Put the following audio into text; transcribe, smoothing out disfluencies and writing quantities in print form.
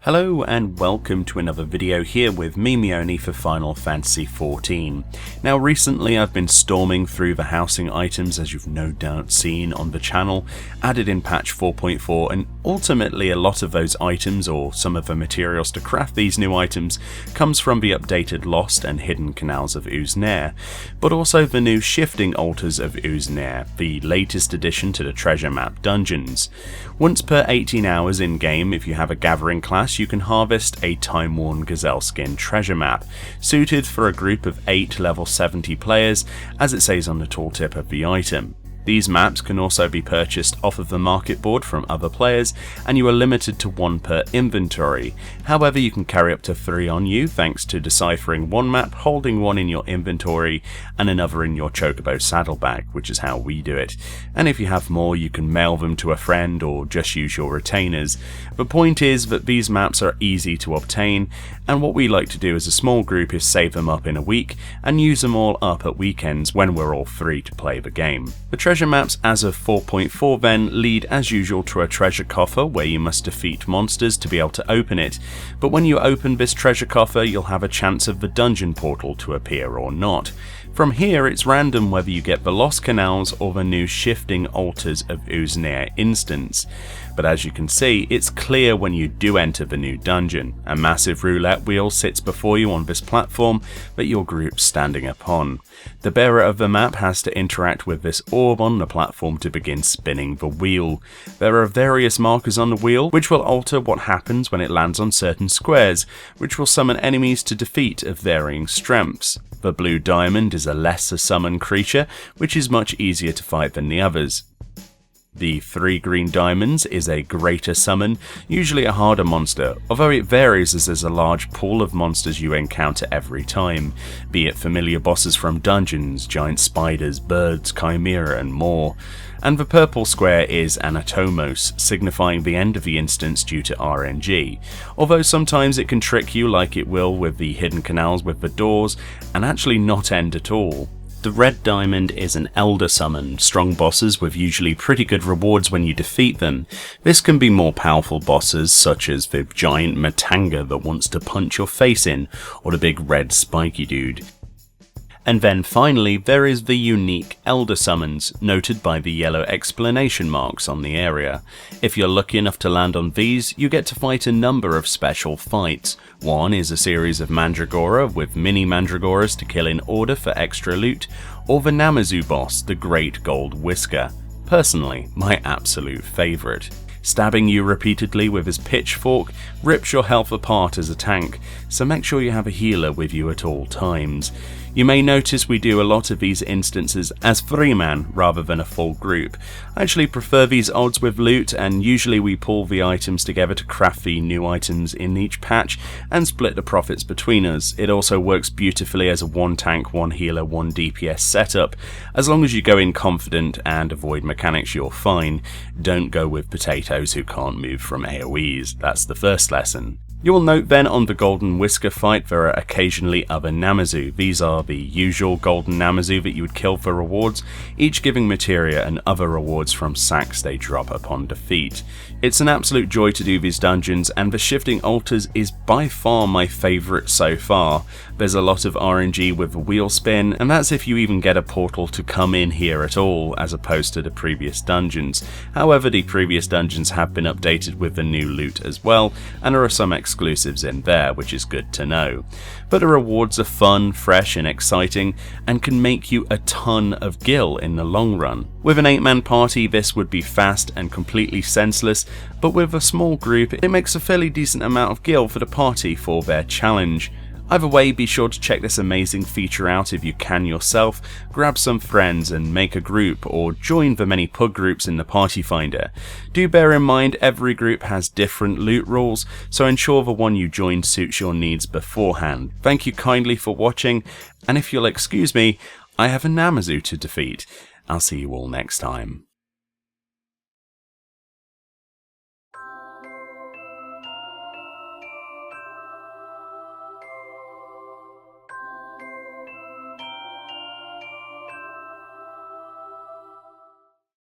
Hello and welcome to another video here with me, Meoni, for Final Fantasy XIV. Now recently I've been storming through the housing items, as you've no doubt seen on the channel, added in patch 4.4, and ultimately a lot of those items, or some of the materials to craft these new items, comes from the updated Lost and Hidden Canals of Uznair, but also the new Shifting Altars of Uznair, the latest addition to the treasure map dungeons. Once per 18 hours in game, if you have a gathering class, you can harvest a time-worn gazelle skin treasure map, suited for a group of 8 level 70 players, as it says on the tooltip of the item. These maps can also be purchased off of the market board from other players, and you are limited to 1 per inventory. However, you can carry up to 3 on you thanks to deciphering one map, holding one in your inventory and another in your chocobo saddlebag, which is how we do it. And if you have more, you can mail them to a friend or just use your retainers. The point is that these maps are easy to obtain, and what we like to do as a small group is save them up in a week and use them all up at weekends when we're all free to play the game. The treasure maps as of 4.4 then lead as usual to a treasure coffer where you must defeat monsters to be able to open it, but when you open this treasure coffer you'll have a chance of the dungeon portal to appear or not. From here it's random whether you get the Lost Canals or the new Shifting Altars of Uznair instance, but as you can see it's clear when you do enter the new dungeon. A massive roulette wheel sits before you on this platform that your group's standing upon. The bearer of the map has to interact with this orb on the platform to begin spinning the wheel. There are various markers on the wheel which will alter what happens when it lands on certain squares, which will summon enemies to defeat of varying strengths. The blue diamond is a lesser summon creature, which is much easier to fight than the others. The 3 green diamonds is a greater summon, usually a harder monster, although it varies as there's a large pool of monsters you encounter every time, be it familiar bosses from dungeons, giant spiders, birds, chimera and more. And the purple square is Anatomos, signifying the end of the instance due to RNG, although sometimes it can trick you like it will with the hidden canals with the doors, and actually not end at all. The red diamond is an elder summon, strong bosses with usually pretty good rewards when you defeat them. This can be more powerful bosses such as the giant Matanga that wants to punch your face in, or the big red spiky dude. And then finally there is the unique elder summons, noted by the yellow exclamation marks on the area. If you're lucky enough to land on these, you get to fight a number of special fights. One is a series of Mandragora with mini Mandragoras to kill in order for extra loot, or the Namazu boss, the Great Gold Whisker. Personally, my absolute favourite. Stabbing you repeatedly with his pitchfork rips your health apart as a tank, so make sure you have a healer with you at all times. You may notice we do a lot of these instances as 3-man rather than a full group. I actually prefer these odds with loot, and usually we pull the items together to craft the new items in each patch and split the profits between us. It also works beautifully as a 1 tank, 1 healer, 1 DPS setup. As long as you go in confident and avoid mechanics, you're fine. Don't go with potatoes who can't move from AoEs. That's the first lesson. You will note then on the Golden Whisker fight there are occasionally other Namazu. These are the usual Golden Namazu that you would kill for rewards, each giving materia and other rewards from sacks they drop upon defeat. It's an absolute joy to do these dungeons, and the Shifting Altars is by far my favourite so far. There's a lot of RNG with the wheel spin, and that's if you even get a portal to come in here at all, as opposed to the previous dungeons. However, the previous dungeons have been updated with the new loot as well, and there are some exclusives in there, which is good to know. But the rewards are fun, fresh and exciting, and can make you a ton of gil in the long run. With an 8-man party this would be fast and completely senseless, but with a small group it makes a fairly decent amount of gil for the party for their challenge. Either way, be sure to check this amazing feature out if you can yourself, grab some friends and make a group, or join the many pug groups in the party finder. Do bear in mind every group has different loot rules, so ensure the one you join suits your needs beforehand. Thank you kindly for watching, and if you'll excuse me, I have a Namazu to defeat. I'll see you all next time.